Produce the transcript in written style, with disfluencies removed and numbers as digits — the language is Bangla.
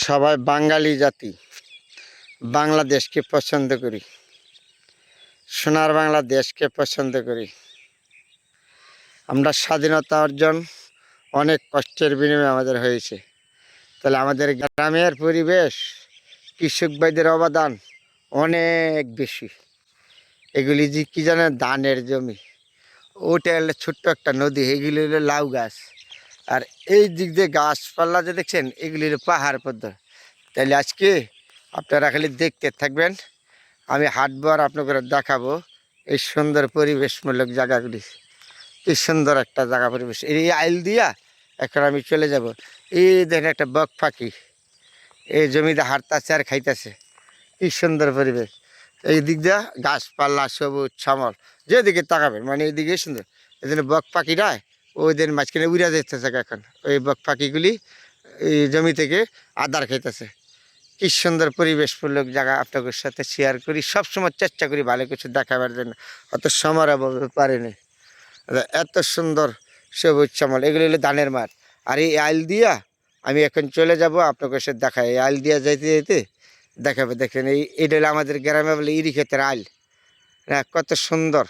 সবাই বাঙালি জাতি বাংলাদেশকে পছন্দ করি, সোনার বাংলাদেশকে পছন্দ করি। আমরা স্বাধীনতা অর্জন অনেক কষ্টের বিনিময়ে আমাদের হয়েছে। তাহলে আমাদের গ্রামের পরিবেশ, কৃষক ভাইদের অবদান অনেক বেশি। এগুলি যে কী জানেন, ধানের জমি, ওটা হলো ছোট্ট একটা নদী, এগুলি হলো লাউ গাছ। আর এই দিক দিয়ে গাছপালা যে দেখছেন, এগুলি হলো পাহাড় পদ্মা। তাহলে আজকে আপনারা খালি দেখতে থাকবেন, আমি হাঁটবো আর আপনাদের দেখাবো এই সুন্দর পরিবেশমূলক জায়গাগুলি। কি সুন্দর একটা জায়গা পরিবেশ। এই আইল দিয়া এখন আমি চলে যাব। এই দেখেন একটা বক পাখি এই জমিতে হাঁটতেছে আর খাইতেছে। কি সুন্দর পরিবেশ। এই দিক দিয়া গাছপালা সবুজ শ্যামল, যেদিকে তাকাবেন মানে এইদিকে সুন্দর। এই জন্য বক পাখিটা ওই দিন মাঝখানে উড়া যেতেছে। এখন ওই বক পাখিগুলি এই জমি থেকে আদার খাইতেছে। কি সুন্দর পরিবেশমূলক জায়গা আপনাদের সাথে শেয়ার করি। সবসময় চেষ্টা করি ভালো কিছু দেখাবার জন্য, অত সময় অভাবে পারিনি। এত সুন্দর সবুজ শ্যামল, এগুলো হলো ধানের মাঠ। আর এই আইল দিয়া আমি এখন চলে যাব, আপনাদের সাথে দেখাই। এই আইল দিয়া যাইতে যাইতে দেখাবে। দেখেন এটা হলো আমাদের গ্রামে বলে ইরি ক্ষেতের আইল। হ্যাঁ, কত সুন্দর